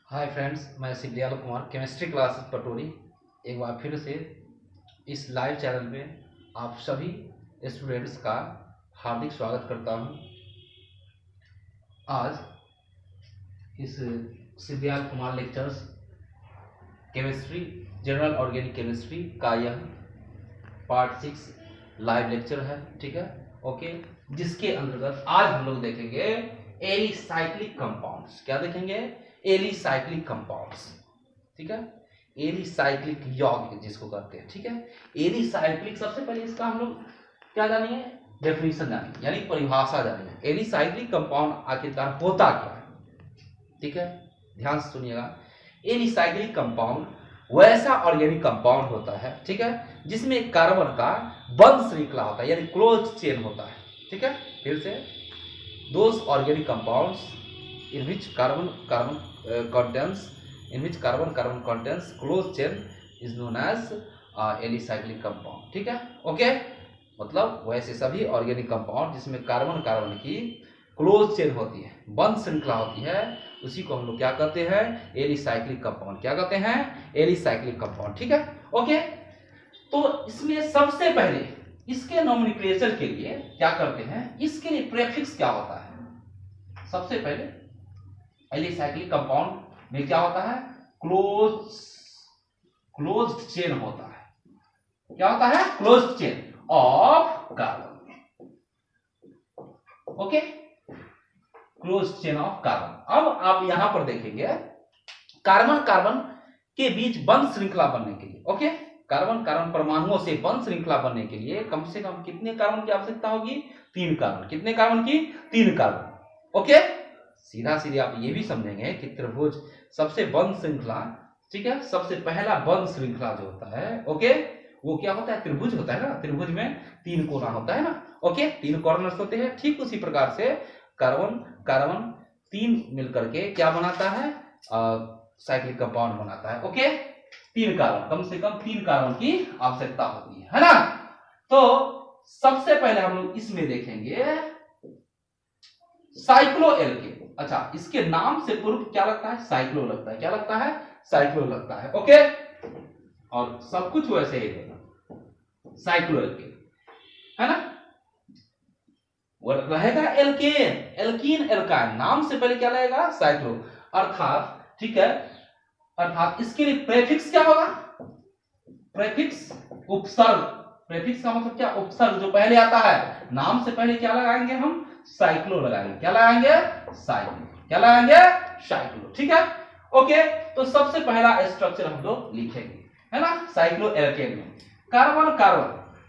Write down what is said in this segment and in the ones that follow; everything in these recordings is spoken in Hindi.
हाय फ्रेंड्स, मैं शिवदयाल कुमार केमिस्ट्री क्लासेस पटोरी एक बार फिर से इस लाइव चैनल में आप सभी स्टूडेंट्स का हार्दिक स्वागत करता हूं। आज इस Shivdayal Kumar lectures chemistry general organic chemistry का यह पार्ट 6 लाइव लेक्चर है। ठीक है, ओके। जिसके अंतर्गत आज हम लोग देखेंगे एलिसाइक्लिक कंपाउंड्स। क्या देखेंगे? Alicyclic compounds. ठीक है, एलिसाइक्लिक यौगिक जिसको कहते हैं। ठीक है, एलिसाइक्लिक सबसे पहले इसका हम लोग क्या जानेंगे? डेफिनेशन जानेंगे, यानी परिभाषा जानेंगे। एलिसाइक्लिक कंपाउंड आखिरकार होता क्या है? ठीक है, ध्यान से सुनिएगा। एलिसाइक्लिक कंपाउंड वैसा ऑर्गेनिक कंपाउंड होता है, ठीक है, जिसमें कार्बन का बंध श्रृंखला होता है, यानी क्लोज चेन होता है। ठीक है, फिर से those organic compounds in which carbon contains closed chain is known as alicyclic compound. ठीक है, ओके। मतलब वैसे सभी ऑर्गेनिक कंपाउंड जिसमें कार्बन की क्लोज चेन होती है, बंध श्रृंखला होती है, उसी को हम लोग क्या कहते हैं? Alicyclic compound. क्या कहते हैं? Alicyclic compound. ठीक है, ओके। तो इसमें सबसे पहले इसके नोमेनक्लेचर के लिए क्या करते हैं? इसके लिए प्रीफिक्स क्या होता है? सबसे पहले एलिसाइक्लिक कंपाउंड में क्या होता है? क्लोज्ड चेन होता है। क्या होता है? Closed chain of carbon. Okay, closed chain of carbon. अब आप यहां पर देखेंगे कार्बन के बीच बंध श्रृंखला बनने के लिए, ओके, कार्बन परमाणुओं से बंध श्रृंखला बनने के लिए कम से कम कितने कार्बन की आवश्यकता होगी? 3 कार्बन। कितने कार्बन की? 3 कार्बन। ओके, सीधा आप ये भी समझेंगे कि त्रिभुज सबसे बंध श्रृंखला, ठीक है, सबसे पहला बंध श्रृंखला जो होता है, ओके, वो क्या होता है? त्रिभुज होता है ना। त्रिभुज में 3 कोना होता है ना, ओके, 3 कॉर्नर्स होते हैं। ठीक उसी प्रकार से कार्बन 3 मिलकर के क्या बनाता है? साइक्लिक कंपाउंड बनाता है। ओके, 3 कार्बन, कम से कम 3 कार्बन की आवश्यकता होती है ना। तो सबसे पहले हम लोग इसमें देखेंगे साइक्लोएल्केन। अच्छा, इसके नाम से पूर्व क्या लगता है? साइक्लो लगता है। क्या लगता है? साइक्लो लगता है। ओके, और सब कुछ वैसे ही रहेगा, साइक्लोएल्केन है ना। वो रहेगा एल्केन, एल्कीन, एल्काइन। नाम से पहले क्या लगेगा? साइक्लो। अर्थात, ठीक है, अर्थात इसके लिए प्रेफिक्स क्या होगा? प्रेफिक्स उपसर्ग। प्रेफिक्स का मतलब क्या? उपसर्ग जो पहले आता है। नाम से पहले क्या लगाएंगे हम? साइक्लो लगाएंगे। क्या लगाएंगे? साइक्लो। क्या लगाएंगे? साइक्लो। ठीक है, ओके। तो सबसे पहला स्ट्रक्चर हम लोग लिखेंगे, है ना, साइक्लोएल्केन में कार्बन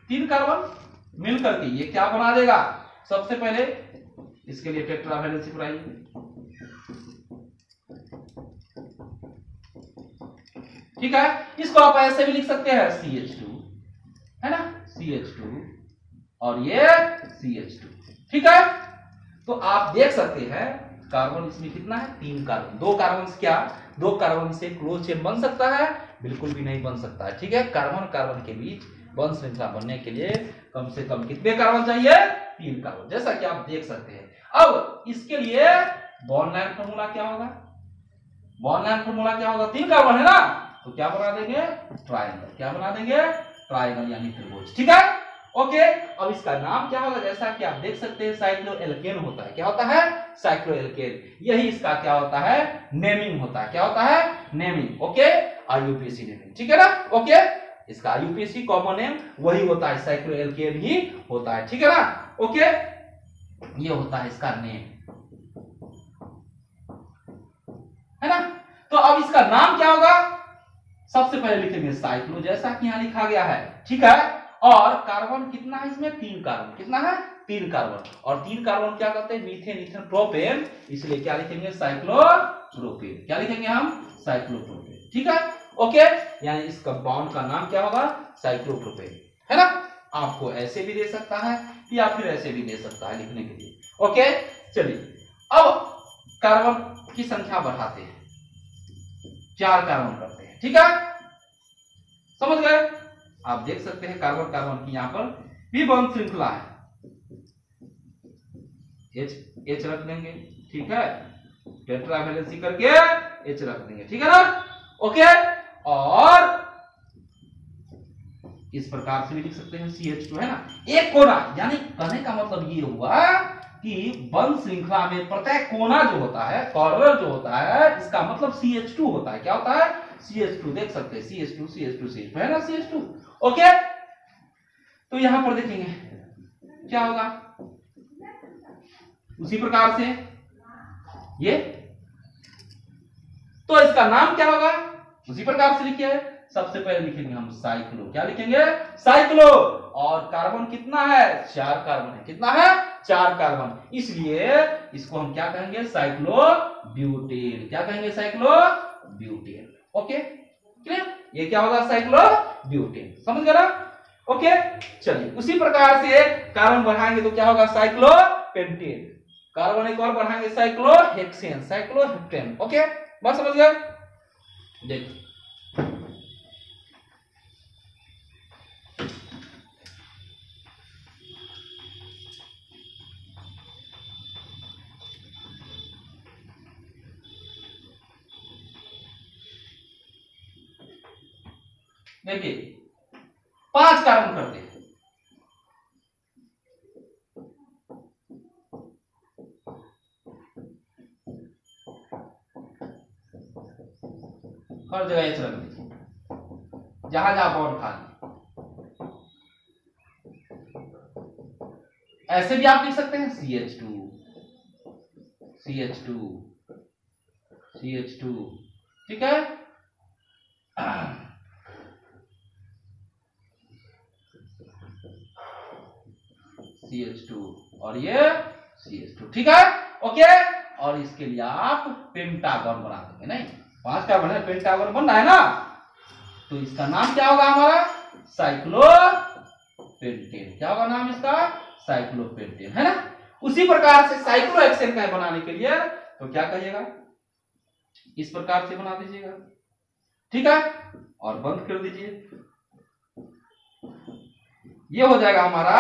3 कार्बन मिलकर के ये क्या बना देगा? सबसे पहले इसके लिए टेट्रावैलेंसी बनाइए। ठीक है, इसको आप ऐसे भी लिख सकते हैं, CH2, है ना, CH2 और ये CH2। ठीक है, तो आप देख सकते हैं कार्बन इसमें कितना है? 3 कार्बन। 2 कार्बन से क्या? 2 कार्बन से क्लोज चेन बन सकता है? बिल्कुल भी नहीं बन सकता है। ठीक है, कार्बन के बीच बंध श्रृंखला बनने के लिए कम से कम कितने कार्बन चाहिए? 3 कार्बन, जैसा कि आप देख सकते हैं। अब इसके लिए बॉन्ड लाइन फॉर्मूला क्या होगा? बॉन्ड लाइन फॉर्मूला क्या होगा? 3 कार्बन है ना, तो क्या बना देंगे? ट्रायंगल। क्या बना देंगे? ट्रायंगल, यानी त्रिभुज। ठीक है, ओके। अब इसका नाम क्या होगा? जैसा कि आप देख सकते हैं साइक्लोएल्केन होता है। क्या होता है? साइक्लोएल्केन। यही इसका क्या होता है? नेमिंग होता है। क्या होता है? नेमिंग। Okay, IUPAC naming. ठीक है ना, ओके। इसका IUPAC कॉमन नेम वही होता है, साइक्लोएल्केन ही होता है। ठीक है ना, ओके। ये होता है इसका नेम, है ना। तो अब इसका नाम क्या होगा? सबसे पहले लिखेंगे साइक्लो, जैसा कि यहां लिखा गया है। ठीक है, और कार्बन कितना है इसमें? 3 कार्बन। कितना है? 3 कार्बन। और 3 कार्बन क्या करते हैं? Methane, ethane, propane. इसलिए क्या लिखेंगे? साइक्लोप्रोपेन। क्या लिखेंगे हम? साइक्लोप्रोपेन। ठीक है, ओके। यानी इस कंपाउंड का नाम क्या होगा? साइक्लोप्रोपेन, है ना। आपको ऐसे भी दे सकता है या फिर ऐसे भी दे सकता है लिखने के लिए। ओके, चलिए अब कार्बन की संख्या बढ़ाते हैं, 4 कार्बन करते हैं। ठीक है, समझ गए? आप देख सकते हैं कार्बन की यहां पर भी बंध श्रृंखला है, H रख देंगे। ठीक है, टेट्रा वैलेंसी करके H रख देंगे, ठीक है ना। ओके, और इस प्रकार से भी लिख सकते हैं CH2, है ना। एक कोना, यानी कहने का मतलब ये हुआ कि बंध श्रृंखला में प्रत्येक कोना जो होता है, कॉर्नर जो होता है, इसका मतलब CH2 होता है। क्या होता है? CH2। देख सकते हैं CH2 CH2 CH2, है ना, CH2। ओके, तो यहां पर देखेंगे क्या होगा, उसी प्रकार से ये, तो इसका नाम क्या होगा, उसी प्रकार से लिखिए। सबसे पहले लिखेंगे हम साइक्लो, क्या लिखेंगे? साइक्लो। और कार्बन कितना है? 4 कार्बन है। कितना है? 4 कार्बन। इसलिए इसको हम क्या कहेंगे? Cyclo butane. क्या कहेंगे? Cyclo butane. Okay, clear? ये क्या होगा? Cyclo butane. समझ गए ना? ओके, चलिए उसी प्रकार से कार्बन बढ़ाएंगे तो क्या होगा? Cyclo pentane. कार्बन एक और बढ़ाएंगे, साइक्लोहेक्सेन, साइक्लोहेप्टेन। ओके, बात समझ गए? देखिए देखिए 5 कार्बन करते हैं। हर जगह H रख दीजिए, जहां जहां बॉन्ड खाली। ऐसे भी आप लिख सकते हैं CH2 CH2 CH2, ठीक है। CH2 और ये CH2, ठीक है। ओके, और इसके लिए आप पेंटागन बना देंगे। नहीं, 5 का बना, पेंटागन बनना है ना, तो इसका नाम क्या होगा हमारा? साइक्लोपेंटेन। क्या होगा नाम इसका? साइक्लोपेंटेन, है ना। उसी प्रकार से साइक्लोहेक्सेन का बनाने के लिए तो क्या कहिएगा? इस प्रकार से बना दीजिएगा, ठीक है, और बंद कर दीजिए। ये हो जाएगा हमारा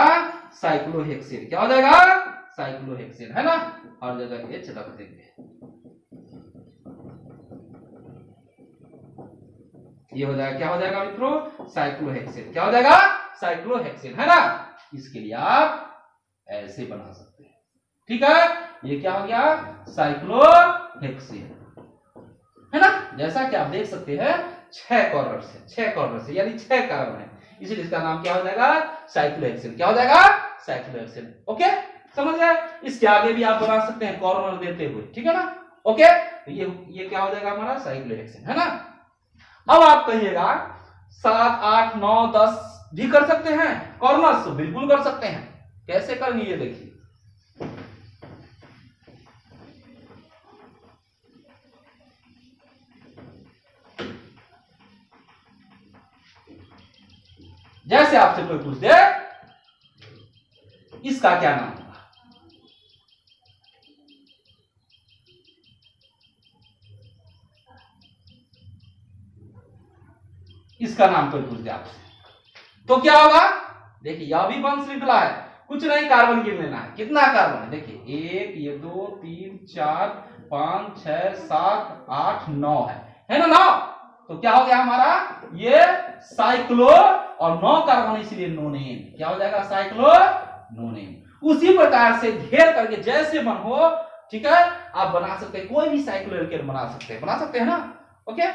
साइक्लोहेक्सेन। क्या हो जाएगा? साइक्लोहेक्सेन, है ना। हर जगह H रख देंगे। ये हो जाएगा, क्या हो जाएगा मित्रों? साइक्लोहेक्सेन। क्या हो जाएगा? साइक्लोहेक्सेन, है ना। इसके लिए आप ऐसे बना सकते हैं, ठीक है। ये क्या हो गया? साइक्लोहेक्सेन, है ना। जैसा कि आप देख सकते हैं 6 कॉर्नर से यानी 6 कार्बन है, इसलिए इसका नाम क्या हो जाएगा? साइक्लोहेक्सेन। क्या हो जाएगा? साइक्लोहेक्सेन। ओके, समझ गए? इसके आगे भी आप बना सकते हैं कॉर्नर देते हुए, ठीक है ना। ओके, तो ये क्या हो जाएगा हमारा? साइक्लोहेक्सेन, है ना। अब आप कहिएगा 7 8 9 10 भी कर सकते हैं कॉर्नर्स, तो बिल्कुल कर सकते हैं। कैसे करेंगे ये देखिए। जैसे आपसे कोई पूछ दे इसका क्या नाम होगा, इसका नाम कोई पूछ दे आपसे, तो क्या होगा? देखिए यह भी बंध श्रृंखला है, कुछ नहीं, कार्बन गिन लेना है। कितना कार्बन है? देखिए 1 ये 2 3 4 5 6 7 8 9 है ना, 9। तो क्या हो गया हमारा? ये साइक्लो, और 9 कार्बन इसलिए नोनेन। क्या हो जाएगा? साइक्लो नोनेन। उसी प्रकार से घेर करके जैसे मन हो, ठीक है, आप बना सकते हैं, कोई भी साइक्लोएल्केन बना सकते हैं ना। ओके,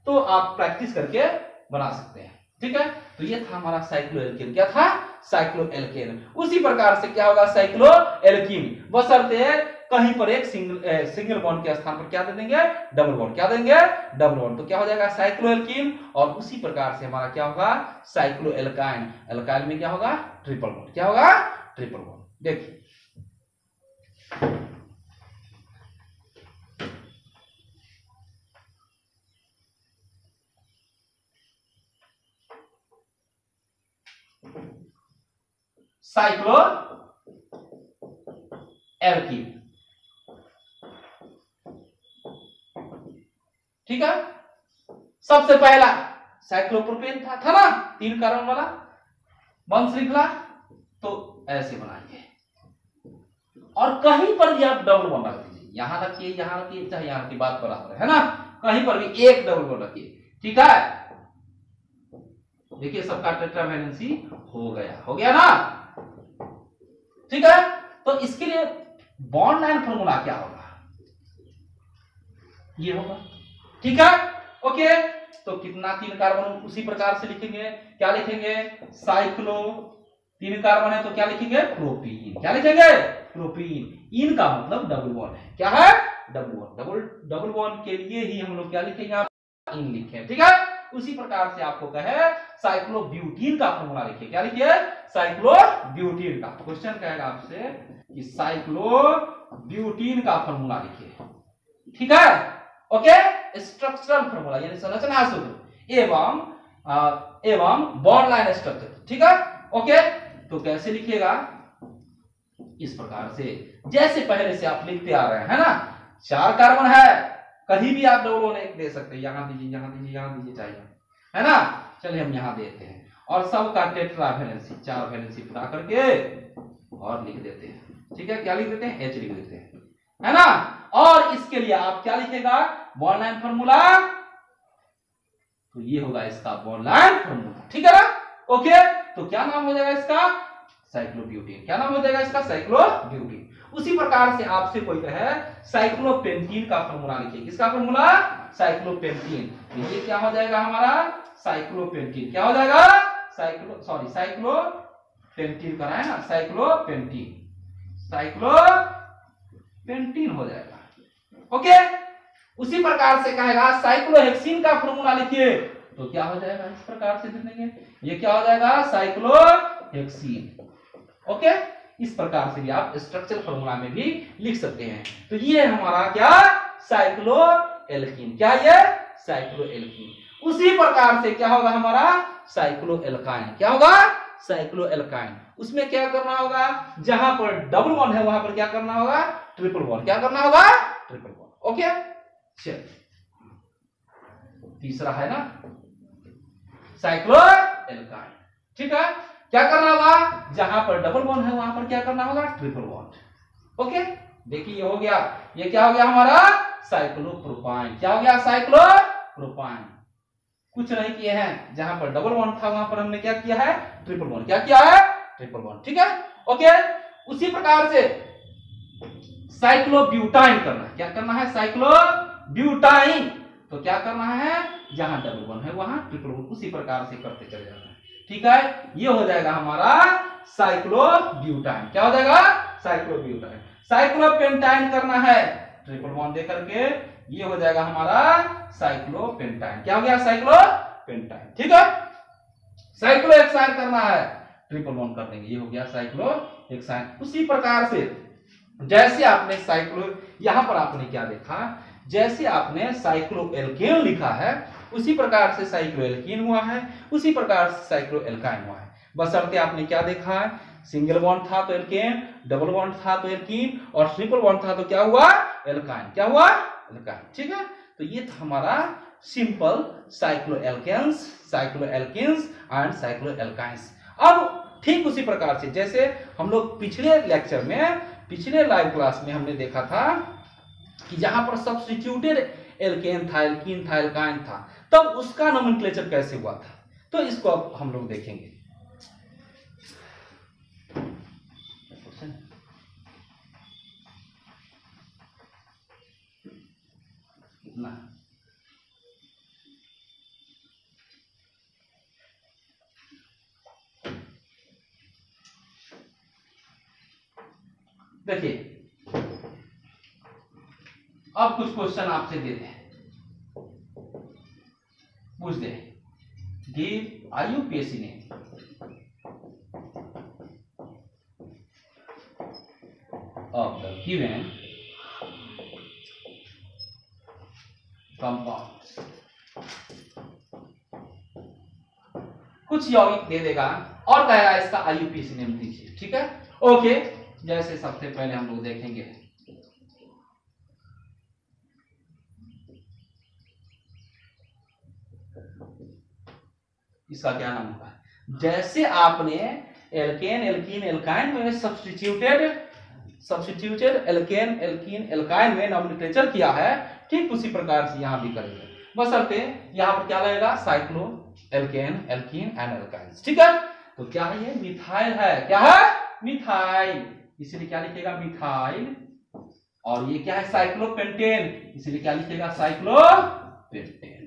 तो आप प्रैक्टिस करके बना सकते हैं, ठीक है। तो ये था हमारा साइक्लोएल्केन। क्या था? साइक्लोएल्केन। उसी प्रकार से क्या होगा? साइक्लोएल्कीन, बशर्ते कहीं पर एक सिंगल बॉन्ड के स्थान पर क्या दे देंगे? Double bond. क्या देंगे? Double bond. तो क्या हो जाएगा? साइक्लोएल्कीन। और उसी प्रकार से हमारा क्या होगा? साइक्लोएल्काइन। एल्काइल में क्या होगा? Triple bond. क्या होगा? Triple bond. देखिए साइक्लोएल्कीन, ठीक है। सबसे पहला साइक्लोप्रोपेन था ना, 3 कार्बन वाला बंध श्रृंखला, तो ऐसे बनाइए, और कहीं पर भी आप डबल बॉन्ड रख दीजिए। यहां रखिए, यहां रखिए, चाहे यहां रखिए, बात बराबर है ना। कहीं पर भी एक डबल बॉन्ड रखिए, ठीक है। देखिए सबका टेट्रावैलेंसी हो गया ना, ठीक है। तो इसके लिए बॉन्ड लाइन फॉर्मूला क्या होगा, ये होगा, ठीक है। ओके, तो कितना 3 कार्बन उसी प्रकार से लिखेंगे, क्या लिखेंगे, साइक्लो, 3 कार्बन है तो क्या लिखेंगे, प्रोपीन, क्या लिखेंगे, प्रोपीन। इन का मतलब डबल बॉन्ड है, क्या है, डबल बॉन्ड। डबल बॉन्ड के लिए ही हम लोग क्या लिखेंगे, इन लिखे, ठीक है। उसी प्रकार से आपको कहे साइक्लोब्यूटीन का फॉर्मूला लिखिए, क्या लिखिए, साइक्लोब्यूटीन का। क्वेश्चन कहेगा आपसे कि साइक्लोब्यूटीन का फॉर्मूला लिखिए, ठीक है। ओके, स्ट्रक्चरल फॉर्मूला यानी संरचना सूत्र एवं बॉन्ड लाइन स्ट्रक्चर, ठीक है। ओके, तो कैसे लिखिएगा, इस प्रकार से जैसे पहले से आप लिखते आ रहे हैं, है ना। 4 कार्बन है, कहीं भी आप डबल बॉन्ड एक दे सकते हैं, यहां दीजिए, यहां दीजिए, यहां दीजिए, चाहिए, है ना। चलिए हम यहां देते हैं और सबका टेट्रा वैलेंसी 4 वैलेंसी पूरा करके और लिख देते हैं, ठीक है। क्या लिख देते हैं, H लिख देते हैं, है ना। और इसके लिए आप क्या लिखेगा, बॉन्ड लाइन फॉर्मूला, तो ये होगा इसका बॉन्ड लाइन फॉर्मूला, ठीक है ना। ओके, तो क्या नाम हो जाएगा इसका, साइक्लोब्यूटीन। क्या नाम हो जाएगा इसका, साइक्लोब्यूटीन। उसी प्रकार से आपसे कोई कहे साइक्लोपेंटीन का फॉर्मूला लिखिए, किसका फॉर्मूला, साइक्लोपेंटीन। तो ये क्या हो जाएगा हमारा, साइक्लोपेंटीन। क्या हो जाएगा, साइक्लोपेंटीन करा है ना, साइक्लोपेंटीन हो जाएगा। ओके, उसी प्रकार से कहेगा साइक्लोहेक्सीन का फॉर्मूला लिखिए, तो क्या हो जाएगा, इस प्रकार से लिखेंगे, ये क्या हो जाएगा, साइक्लोहेक्सीन। ओके, इस प्रकार से भी आप स्ट्रक्चरल फॉर्मूला में भी लिख सकते हैं। तो ये हमारा क्या, साइक्लोएल्कीन, क्या ये, साइक्लोएल्कीन। उसी प्रकार से क्या होगा हमारा, साइक्लोएल्काइन। क्या होगा, साइक्लोएल्काइन। उसमें क्या करना होगा, जहां पर डबल बॉन्ड है वहां पर क्या करना होगा, ट्रिपल बॉन्ड। क्या करना होगा, ट्रिपल बॉन्ड। ओके, चलिए तीसरा है ना, साइक्लोएल्काइन, ठीक है। क्या करना होगा, जहां पर डबल बॉन्ड है वहां पर क्या करना होगा, ट्रिपल बॉन्ड। ओके, देखिए ये हो गया, ये क्या हो गया हमारा, साइक्लोप्रोपाइन। क्या हो गया, साइक्लोप्रोपाइन। कुछ नहीं किए हैं, जहां पर डबल बॉन्ड था वहां पर हमने क्या किया है, ट्रिपल बॉन्ड। क्या किया है, ट्रिपल बॉन्ड, ठीक है। ओके, उसी प्रकार से साइक्लोब्यूटाइन करना है। क्या करना है, साइक्लोब्यूटाइन। तो क्या करना है, जहां डबल बॉन्ड है वहां ट्रिपल बॉन्ड, उसी प्रकार से करते चले जाना है, ठीक है। ये हो जाएगा हमारा साइक्लोब्यूटाइन। क्या हो जाएगा, साइक्लोब्यूटाइन। साइक्लोपेंटाइन करना है, ट्रिपल बॉन्ड दे करके, ये हो जाएगा हमारा साइक्लोपेंटाइन। क्या हो गया, साइक्लोपेंटाइन, ठीक है। साइक्लोहेक्साइन करना है, ट्रिपल बॉन्ड कर देंगे, ये हो गया साइक्लोहेक्साइन। उसी प्रकार से जैसे आपने यहां पर आपने क्या देखा, जैसे आपने साइक्लोएल्केन लिखा है उसी प्रकार से साइक्लोएल्कीन हुआ है, उसी प्रकार से साइक्लोएल्काइन हुआ है। बशर्ते आपने क्या देखा है, सिंगल बॉन्ड था तो एल्केन, डबल बॉन्ड था तो एल्कीन, और ट्रिपल बॉन्ड था तो क्या हुआ, एल्काइन। क्या हुआ, एल्काइन, ठीक है। तो ये था हमारा सिंपल साइक्लोएल्केन्स, साइक्लोएल्कीन्स एंड साइक्लोएल्काइंस। अब ठीक उसी प्रकार से जैसे हम लोग पिछले लेक्चर में, पिछले लाइव क्लास में हमने देखा था कि जहां पर सब्स्टिट्यूटेड एल्केन था, एल्कीन था, एल्काइन था, तब उसका नोमेनक्लेचर कैसे हुआ था, तो इसको अब हम लोग देखेंगे। कितना देखिए, अब कुछ क्वेश्चन आपसे दे दे, पूछ दे, give IUPAC name of the given compounds। कुछ यौगिक दे देगा और कहेगा इसका IUPAC नेम दीजिए, ठीक है। ओके, जैसे सबसे पहले हम लोग देखेंगे, इसका क्या नाम होगा। जैसे आपने एल्केन, एल्कीन, एल्काइन में substituted substituted alkane, alkene, alkyne में नॉमेनक्लेचर किया है, ठीक उसी प्रकार से यहां भी करेंगे। बशर्ते यहां पर क्या लगेगा, cyclo, alkane, alkene and alkynes. ठीक है, तो क्या है, ये मिथाइल है। क्या है, मिथाइल, इसीलिए क्या लिखेगा, मिथाइल। और ये क्या है, साइक्लोपेंटेन, इसीलिए क्या लिखेगा, साइक्लोपेंटेन।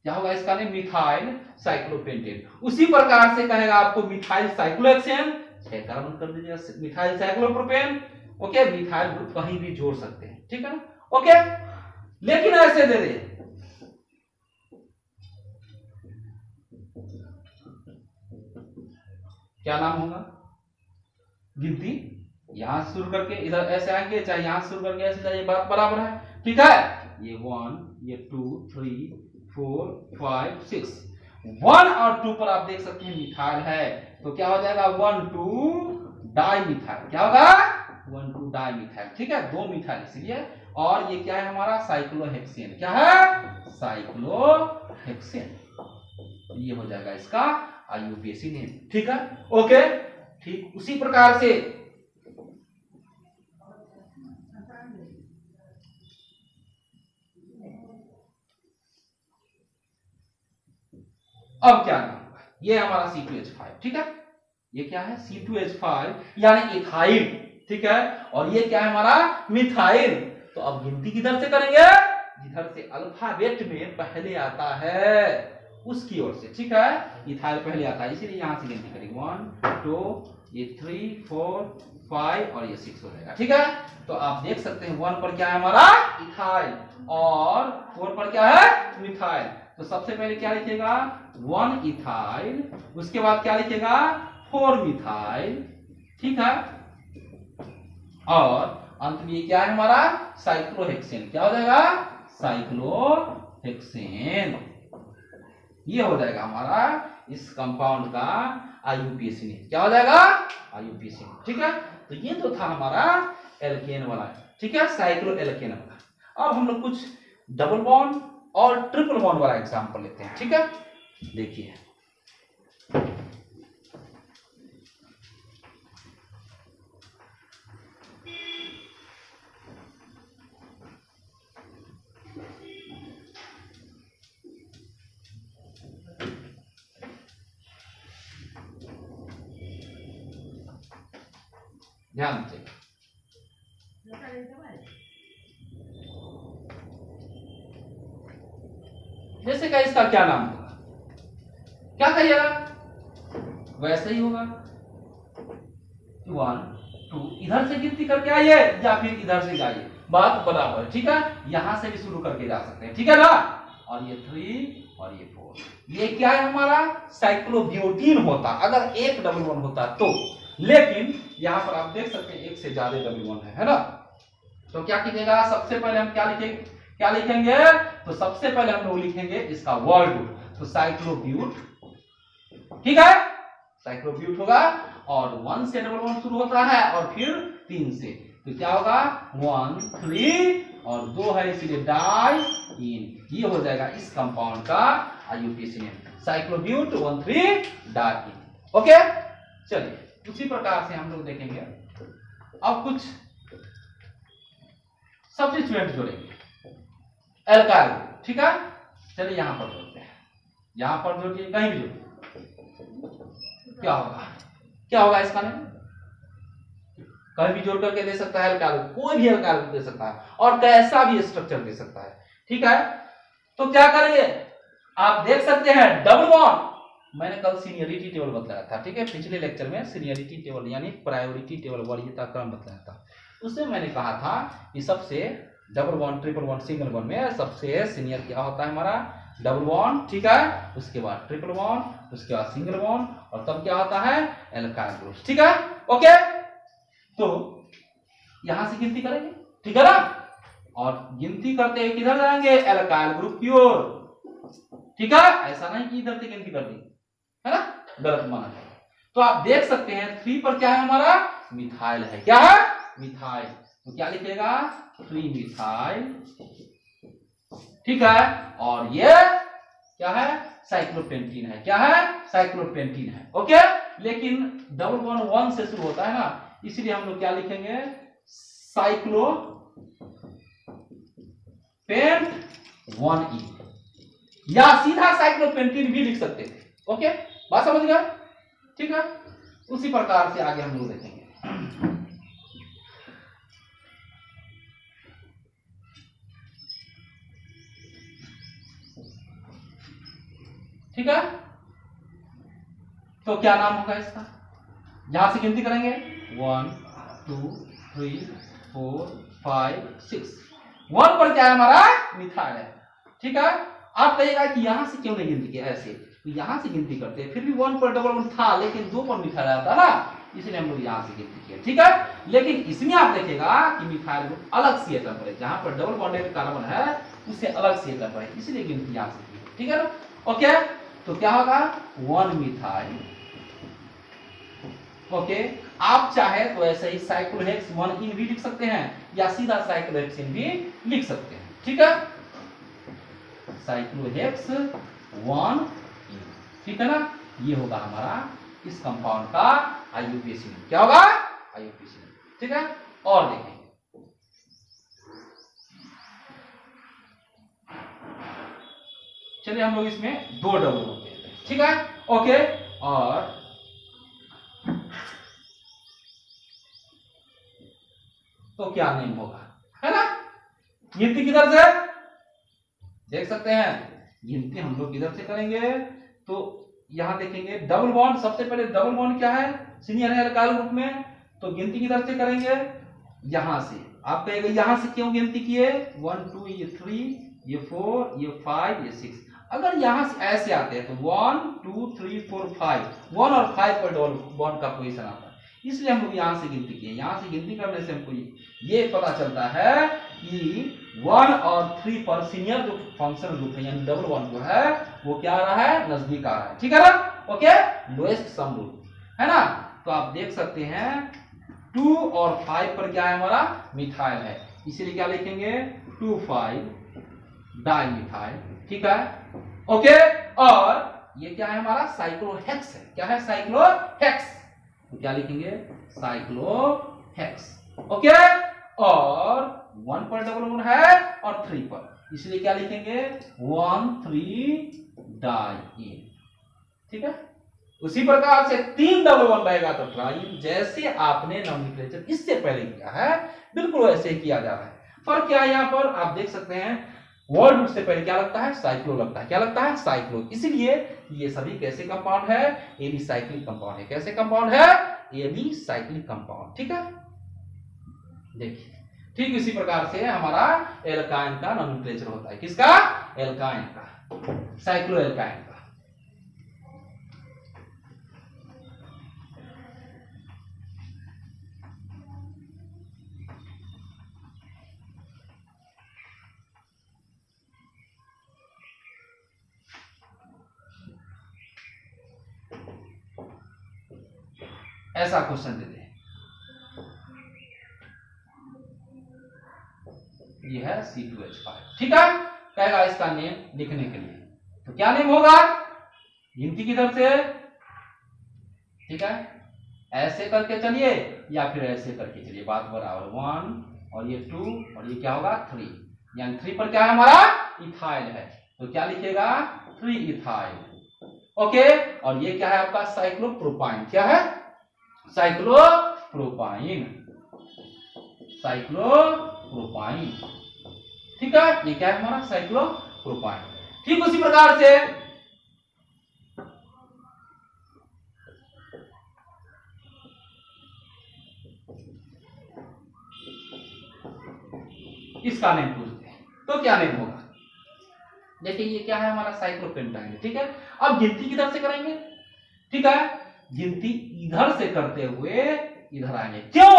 क्या होगा इसका नेम, मिथाइल साइक्लोपेंटेन। उसी प्रकार से कहेगा आपको मिथाइल साइक्लोहेक्सेन, 6 कार्बन कर दीजिएगा, methyl cyclopropane. Okay, methyl group कहीं भी जोड़ सकते हैं, ठीक है ना। ओके, लेकिन ऐसे दे दे, क्या नाम होगा, गिनती यहां से शुरू करके इधर ऐसे आएंगे, चाहे यहां से शुरू करके ऐसे जाइए, बात बराबर है। ठीक है, ये 1, ये 2, 3, 4, 5, 6, 1 और 2 पर आप देख सकते हैं मिथाइल है, तो क्या हो जाएगा, 1, 2 डाई मिथाइल। क्या होगा, 1, 2 डाई मिथाइल। ठीक है, 2 मिथाइल इसलिए। और ये क्या है हमारा, साइक्लोहेक्सेन। क्या है, साइक्लोहेक्सेन। ये हो जाएगा इसका IUPAC नेम। ठीक है, ओके, ठीक उसी प्रकार से अब क्या नाम होगा, ये हमारा C2H5। ठीक है, ये क्या है, C2H5 यानी इथाइल। ठीक है, और ये क्या है हमारा, मिथाइल। तो अब गिनती किधर से करेंगे, जिधर से अल्फाबेट में पहले आता है उसकी ओर से। ठीक है, इथाइल पहले आता है, इसीलिए यहां से गिनती करेंगे, 1, 2, ये 3, 4, 5 और ये 6 हो जाएगा। ठीक है, तो आप देख सकते हैं 1 पर क्या है हमारा, इथाइल, और 4 पर क्या है, मिथाइल। तो सबसे पहले क्या लिखेगा, 1 इथाइल, उसके बाद क्या लिखेगा, 4 मिथाइल। ठीक है, और अंत में क्या है हमारा, साइक्लोहेक्सेन। क्या हो जाएगा, साइक्लोहेक्सेन। ये हो जाएगा हमारा इस कंपाउंड का IUPAC नेम। क्या हो जाएगा, IUPAC। ठीक है, तो ये तो था हमारा एल्केन वाला। ठीक है, साइक्लो एल्केन वाला। अब हम लोग कुछ डबल बॉन्ड और ट्रिपल बॉन्ड वाला एग्जांपल लेते हैं। ठीक है, देखिए ध्यान से, जैसे का इसका क्या नाम होगा, क्या कहिएगा, वैसे ही होगा, 1, 2 इधर से गिनती करके आइए या फिर इधर से जाइए, बात बराबर है। ठीक है, यहां से भी शुरू करके जा सकते हैं। ठीक है ना, और ये 3 और ये 4, ये क्या है हमारा, साइक्लोब्यूटीन होता अगर एक डबल बॉन्ड होता तो, लेकिन यहां पर आप देख सकते हैं एक से ज्यादा डबल बॉन्ड है ना। तो क्या कीजिएगा, सबसे पहले हम क्या लिखेंगे, तो सबसे पहले हम लोग लिखेंगे इसका वर्ड, तो साइक्लोब्यूट। ठीक है, साइक्लोब्यूट होगा, और 1 से डबल बॉन्ड शुरू होता है और फिर 3 से, तो क्या होगा, 1, 3 और 2 है इसलिए डाइईन। ये हो जाएगा इस कंपाउंड का IUPAC नेम, साइक्लोब्यूट 1, 3 डाइईन। ओके, चलिए उसी प्रकार से हम लोग देखेंगे अब कुछ सब्स्टिट्यूएंट जोड़ेंगे, एल्काइल। ठीक है, चलिए यहां पर जोड़ते हैं, यहां पर जोड़िए, कहीं भी जोड़िए, क्या होगा इसका नाम, कहीं भी जोड़ करके दे सकता है एल्काइल, कोई भी एल्काइल दे सकता है और कैसा भी स्ट्रक्चर दे सकता है। ठीक है, तो क्या करेंगे, आप देख सकते हैं डबल बॉन्ड, मैंने कल सीनियरिटी टेबल बताया था। ठीक है, पिछले लेक्चर में सीनियरिटी टेबल यानी प्रायोरिटी टेबल, वरीयता क्रम बताया था। उसमें मैंने कहा था कि सबसे double bond, triple bond, single bond में सबसे सीनियर क्या होता है हमारा, डबल बॉन्ड। ठीक है, उसके बाद ट्रिपल बॉन्ड, उसके बाद सिंगल बॉन्ड, और तब क्या होता है, एल्काइल ग्रुप। ठीक है, ओके, तो यहां से गिनती करेंगे। ठीक है ना, और गिनती करते हुए किधर जाएंगे, एल्काइल ग्रुप की ओर। ठीक है, ऐसा नहीं कि इधर से गिनती कर दी, है ना, गलत माना जाए। तो आप देख सकते हैं 3 पर क्या है हमारा, मिथाइल है। क्या है, मिथाइल, तो क्या लिखेगा, 3 मिथाइल। ठीक है, और ये क्या है, साइक्लोपेंटीन है। क्या है, साइक्लोपेंटीन है। ओके, लेकिन डबल बॉन्ड 1 से शुरू होता है ना, इसलिए हम लोग क्या लिखेंगे, साइक्लोपेंट 1E, या सीधा साइक्लोपेंटीन भी लिख सकते थे। ओके, बात समझ गए? ठीक है, उसी प्रकार से आगे हम लोग देखेंगे। ठीक है, तो क्या नाम होगा इसका, यहां से गिनती करेंगे 1 2 3 4 5 6। 1 पर क्या है हमारा, मिथाइल है। ठीक है, आप कहिएगा कि यहां से क्यों नहीं गिनती किया, ऐसे तो यहां से गिनती करते हैं, फिर भी 1 पर डबल बॉन्ड था लेकिन 2 पर मिथाइल आता ना, इसलिए हम लोग यहां से गिनती किया। ठीक है, लेकिन इसमें आप देखिएगा कि मिथाइल ग्रुप अलग सी एटम पर है, जहां पर डबल बॉन्डेड कार्बन है उससे अलग सी एटम पर है, इसलिए गिनती यहां से की। ठीक है ना, ओके, तो क्या होगा 1 मिथाइल। ओके, आप चाहे तो ऐसे ही साइक्लोहेक्स 1 भी लिख सकते हैं या सीधा साइक्लोहेक्सिन भी लिख सकते हैं। ठीक है, साइक्लोहेक्स 1, ठीक है ना, ये होगा हमारा इस कंपाउंड का आईयूपीएसी। क्या होगा, आईयूपीएसी। ठीक है, और देखेंगे, चलिए हम लोग इसमें 2 डबल बॉन्ड देते हैं। ठीक है, ओके, और तो क्या नेम होगा, है ना, गिनती किधर से देख सकते हैं, गिनती हम लोग किधर से करेंगे, तो यहां देखेंगे डबल बॉन्ड, सबसे पहले डबल बॉन्ड क्या है, सीनियर है अल्काइल ग्रुप में, तो गिनती किधर से करेंगे, यहां से। आप कहेंगे यहां से क्यों गिनती किए, 1 2 ये 3 ये 4 ये 5 ये 6। अगर यहां से ऐसे आते हैं तो 1 2 3 4 5, 1 और 5 पर डबल बॉन्ड का पोजीशन आता है, इसलिए हम लोग यहां से गिनती किए। यहां से गिनती करने से हमको ये पता चलता है कि 1 और 3 पर सीनियर जो फंक्शनल ग्रुप है यानी डबल बॉन्ड जो है वो क्या आ रहा है, नजदीक आ रहा है। ठीक है ना, ओके, लोएस्ट सम ग्रुप है ना, तो आप देख सकते हैं 2 और 5 पर क्या है हमारा, मिथाइल है, इसीलिए क्या लिखेंगे 2,5 डाई मिथाइल। ठीक है, ओके, और ये क्या है हमारा, साइक्लोहेक्स है। क्या है, साइक्लोहेक्स, तो क्या लिखेंगे, साइक्लोहेक्स। ओके, और 1 पर डबल बॉन्ड है और 3 पर, इसलिए क्या लिखेंगे 1,3 डाई। ठीक है, उसी प्रकार से 3 डबल बॉन्ड रहेगा तो ट्राइन, जैसे आपने नोमेनक्लेचर इससे पहले किया है बिल्कुल वैसे ही किया जा रहा है। फर्क क्या है, यहाँ पर आप देख सकते हैं वर्ड रूट से पहले क्या लगता है, साइक्लो लगता है। क्या लगता है, साइक्लो, इसीलिए ये सभी कैसे कंपाउंड है, एबी साइक्लिक कंपाउंड है। कैसे कंपाउंड है, एबी साइक्लिक कंपाउंड। ठीक है, देखिए ठीक इसी प्रकार से हमारा एल्काइन का नोमेनक्लेचर होता है। किसका, एल्काइन का, साइक्लो एल्काइन का। ऐसा क्वेश्चन देते हैं, ये है C2H5। ठीक है, कहेगा इसका नेम लिखने के लिए, तो क्या नेम होगा, गिनती किधर से, ठीक है, ऐसे करके चलिए या फिर ऐसे करके चलिए, बात बराबर। 1 और ये 2 और ये क्या होगा 3, यानी 3 पर क्या है हमारा, इथाइल है, तो क्या लिखेगा 3 इथाइल। ओके, और ये क्या है आपका, साइक्लोप्रोपाइन। क्या है, साइक्लोप्रोपाइन, साइक्लोप्रोपाइन। ठीक है, ये क्या है हमारा, साइक्लोप्रोपाइन। ठीक उसी प्रकार से इसका नेम पूछते हैं, तो क्या नेम होगा, देखिए ये क्या है हमारा, साइक्लोपेंटाइन। ठीक है, अब गिनती किधर से करेंगे, ठीक है, गिनती इधर से करते हुए इधर आएंगे। क्यों,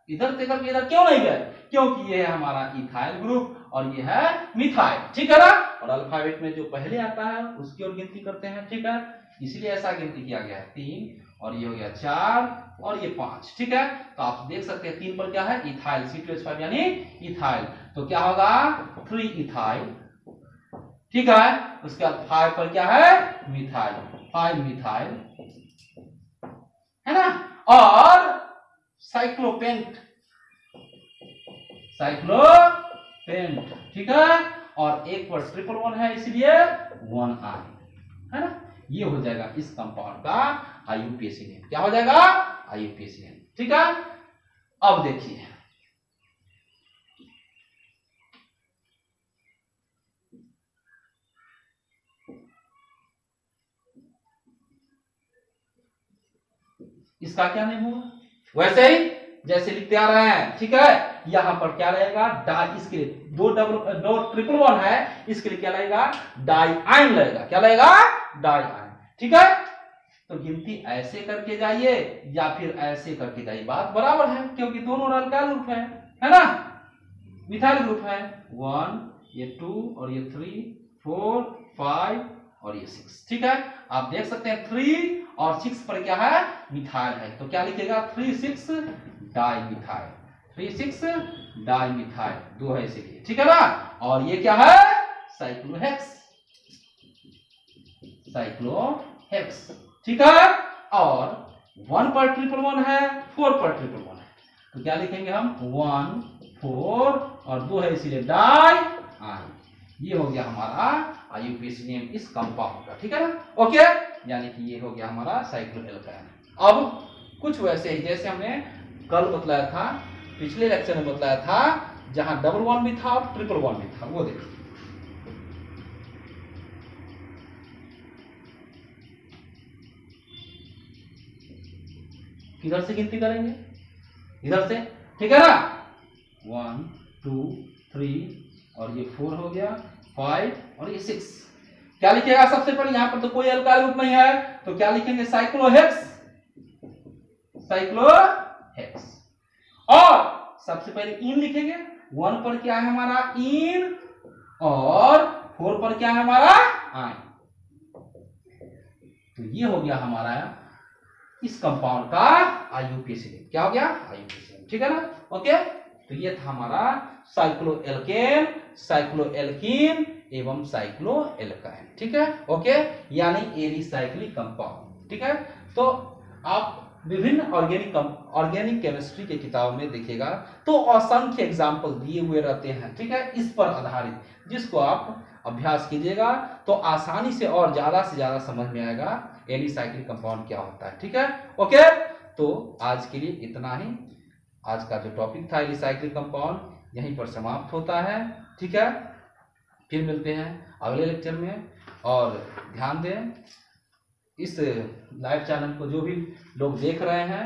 इधर से करके इधर क्यों नहीं गए, क्योंकि ये है हमारा इथाइल ग्रुप और ये है मिथाइल। ठीक है ना, और अल्फाबेट में जो पहले आता है उसकी ओर गिनती करते हैं। ठीक है, इसलिए ऐसा गिनती किया गया है 3 और ये हो गया 4 और ये 5। ठीक है, तो आप देख सकते हैं 3 पर क्या है, इथाइल, C2H5 यानी इथाइल, तो क्या होगा 3 इथाइल। ठीक है, उसके बाद 5 पर क्या है, मिथाइल, 5 मिथाइल, है ना, और साइक्लोपेंट, साइक्लोपेंट, ठीक है। और एक पर ट्रिपल वन है इसलिए 1I, है ना। ये हो जाएगा इस कंपाउंड का IUPAC नेम। क्या हो जाएगा? IUPAC नेम, ठीक है। अब देखिए इसका क्या नेम होगा? वैसे ही जैसे लिखते आ रहे हैं, ठीक है। यहां पर क्या रहेगा? डाई, इसके दो ट्रिपल वन है, इसके लिए क्या लगेगा? डाइआइन लगेगा। क्या लगेगा? डाइआइन, ठीक है। तो गिनती ऐसे करके जाइए या फिर ऐसे करके जाइए, बात बराबर है, क्योंकि दोनों अल्काइल ग्रुप है ना, मिथाइल ग्रुप है। 1, ये 2 और ये 3, 4, 5 और ये 6, ठीक है। आप देख सकते हैं 3 और 6 पर क्या है? मिथाइल है। तो क्या लिखेगा? 3,6 डाइमिथाइल, 3,6 डाइमिथाइल, 2 है इसीलिए, ठीक है ना। और ये क्या है? साइक्लोहेक्स, साइक्लोहेक्स, ठीक है। और 1 पर ट्रिपल वन है, 4 पर ट्रिपल वन है, तो क्या लिखेंगे हम? 1, 4 और 2 है इसीलिए डाइआइन। ये हो गया हमारा IUPAC नेम इस कंपाउंड का, ठीक है ना। ओके, यानी कि ये हो गया हमारा साइक्लोएल्काइन। अब कुछ वैसे ही जैसे हमने कल बतलाया था, पिछले लेक्चर में बतलाया था, जहां डबल वन भी था और ट्रिपल वन भी था, वो देखिए। किधर से गिनती करेंगे? इधर से, ठीक है ना। 1, 2, 3 और ये 4 हो गया, 5 और ये 6। क्या लिखेगा सबसे पहले? यहां पर तो कोई अल्काइल ग्रुप नहीं है, तो क्या लिखेंगे? साइक्लोहेक्स, साइक्लोहेक्स। और सबसे पहले इन लिखेंगे। 1 पर क्या है हमारा? इन, और 4 पर क्या है हमारा? आइन। तो ये हो गया हमारा इस कंपाउंड का IUPAC नेम। क्या हो गया? IUPAC नेम, ठीक है ना। ओके, तो ये था हमारा साइक्लोएल्केन, साइक्लोएल्कीन एवं साइक्लोएल्काइन, ठीक है। ओके, यानी एलिसाइक्लिक कंपाउंड, ठीक है। तो आप विभिन्न ऑर्गेनिक केमिस्ट्री के किताब में देखिएगा तो असंख्य एग्जाम्पल दिए हुए रहते हैं, ठीक है, इस पर आधारित, जिसको आप अभ्यास कीजिएगा तो आसानी से और ज्यादा से ज्यादा समझ में आएगा एलिसाइक्लिक कंपाउंड क्या होता है, ठीक है। ओके, तो आज के लिए इतना ही। आज का जो टॉपिक था एलिसाइक्लिक कंपाउंड यहीं पर समाप्त होता है, ठीक है। फिर मिलते हैं अगले लेक्चर में। और ध्यान दें, इस लाइव चैनल को जो भी लोग देख रहे हैं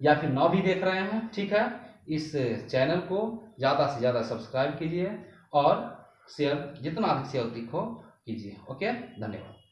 या फिर ना भी देख रहे हैं, ठीक है, इस चैनल को ज़्यादा से ज़्यादा सब्सक्राइब कीजिए और शेयर जितना अधिक से अधिक हो कीजिए। ओके, धन्यवाद।